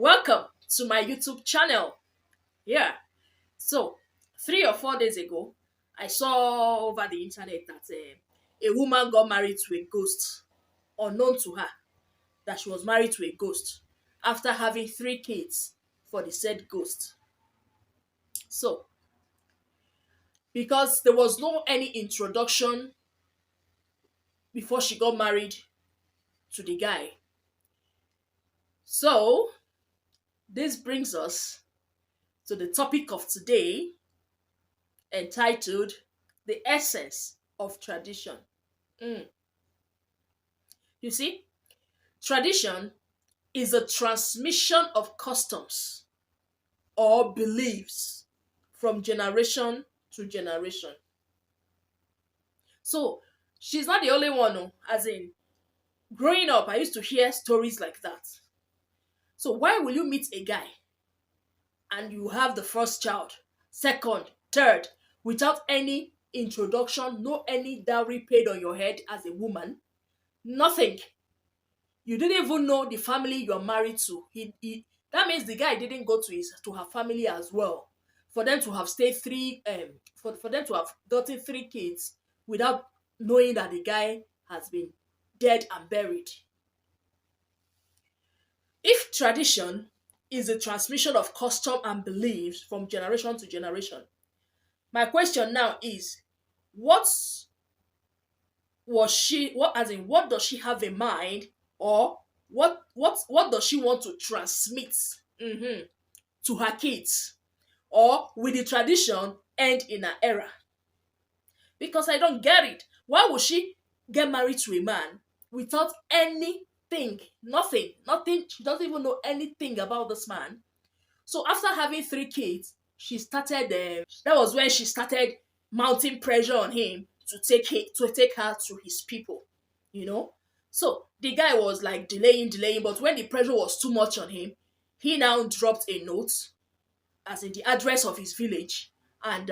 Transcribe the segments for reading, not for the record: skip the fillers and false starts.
Welcome to my YouTube channel. Yeah. So, 3 or 4 days ago, I saw over the internet that a woman got married to a ghost, unknown to her, that she was married to a ghost after having 3 kids for the said ghost. So, because there was no any introduction before she got married to the guy. So, this brings us to the topic of today entitled The Essence of Tradition. Mm. You see, tradition is a transmission of customs or beliefs from generation to generation. So, she's not the only one, oh, as in, growing up, I used to hear stories like that. So, why will you meet a guy and you have the first child, second, third, without any introduction, no any dowry paid on your head as a woman? Nothing. You didn't even know the family you're married to. That means the guy didn't go to her family as well. For them to have stayed for them to have gotten 3 kids without knowing that the guy has been dead and buried. If tradition is a transmission of custom and beliefs from generation to generation, my question now is, what what does she have in mind, or what does she want to transmit mhm, to her kids, or will the tradition end in her era? Because I don't get it. Why would she get married to a man without anything, nothing? She doesn't even know anything about this man. So after having 3 kids, she started. That was when she started mounting pressure on him to take her to his people. You know. So the guy was like delaying, but when the pressure was too much on him, he now dropped a note, as in the address of his village, and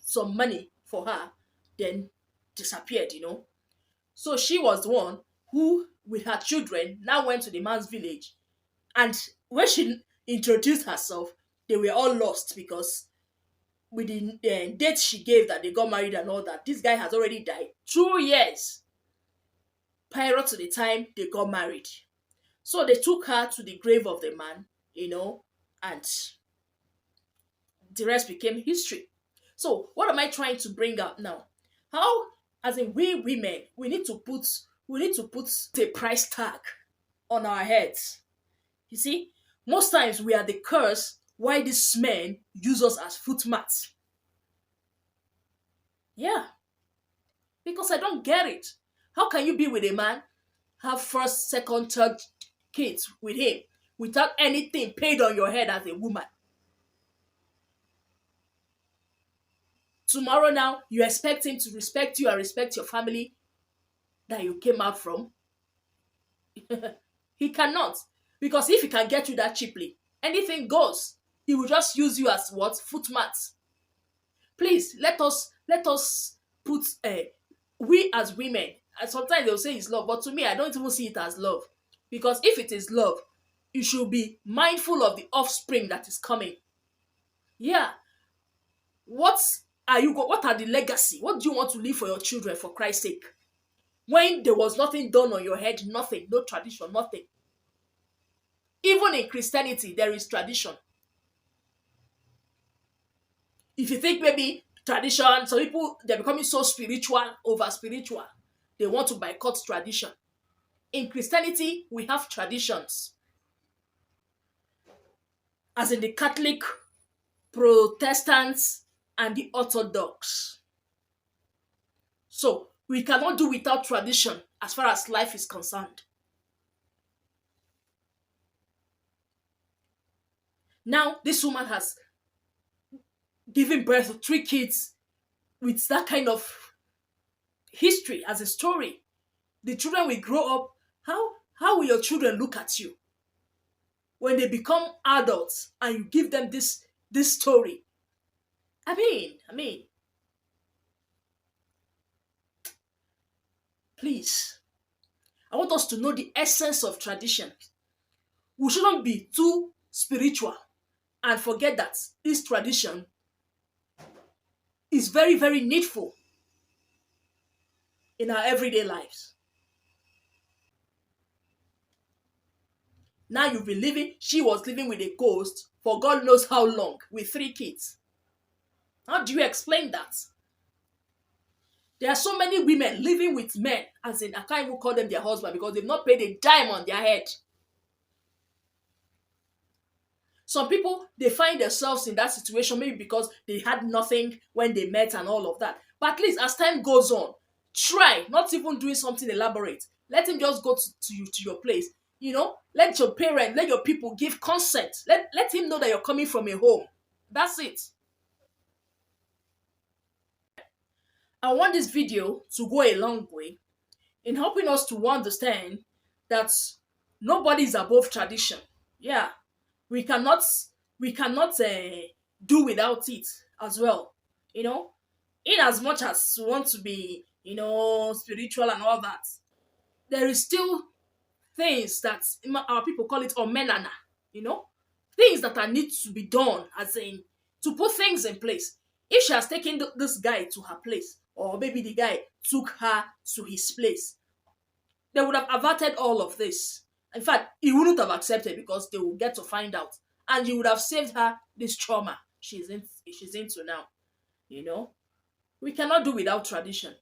some money for her, then disappeared. So she was the one who, with her children, now went to the man's village, and when she introduced herself, they were all lost because with the date she gave that they got married and all that, this guy has already died 2 years prior to the time they got married. So they took her to the grave of the man, and the rest became history. So what am I trying to bring up now? How, as in, we women, we need to put a price tag on our heads. You see, most times we are the curse why these men use us as footmats. Yeah, because I don't get it. How can you be with a man, have first, second, third kids with him without anything paid on your head as a woman? Tomorrow now, you expect him to respect you and respect your family that you came out from? He cannot. Because if he can get you that cheaply, anything goes. He will just use you as what? Footmat. Please, let us put we as women, and sometimes they'll say it's love, but to me, I don't even see it as love. Because if it is love, you should be mindful of the offspring that is coming. Yeah. What what are the legacy? What do you want to leave for your children, for Christ's sake? When there was nothing done on your head, nothing, no tradition, nothing. Even in Christianity, there is tradition. If you think maybe tradition, some people, they're becoming so spiritual, over spiritual, they want to boycott tradition. In Christianity, we have traditions. As in the Catholic, Protestants, and the Orthodox. So, we cannot do without tradition as far as life is concerned. Now, this woman has given birth to 3 kids with that kind of history as a story. The children will grow up. How will your children look at you when they become adults and you give them this story? I mean, please. I want us to know the essence of tradition. We shouldn't be too spiritual and forget that this tradition is very, very needful in our everyday lives. Now you've been living, she was living with a ghost for God knows how long with 3 kids. How do you explain that? There are so many women living with men, as in, I can't even call them their husband because they've not paid a dime on their head. Some people, they find themselves in that situation maybe because they had nothing when they met and all of that. But at least as time goes on, try, not even doing something elaborate. Let him just go to you, to your place. Let your parents, let your people give consent. Let him know that you're coming from a home. That's it. I want this video to go a long way in helping us to understand that nobody is above tradition. Yeah, we cannot do without it as well. In as much as we want to be spiritual and all that, there is still things that our people call it omenana. Things that are need to be done, as in to put things in place. If she has taken this guy to her place, or maybe the guy took her to his place, they would have averted all of this. In fact, he wouldn't have accepted because they would get to find out, and you would have saved her this trauma she's into now. We cannot do without tradition.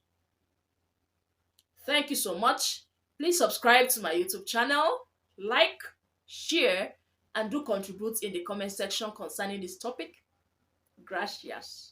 Thank you so much. Please subscribe to my YouTube channel, like, share, and do contribute in the comment section concerning this topic. Gracias.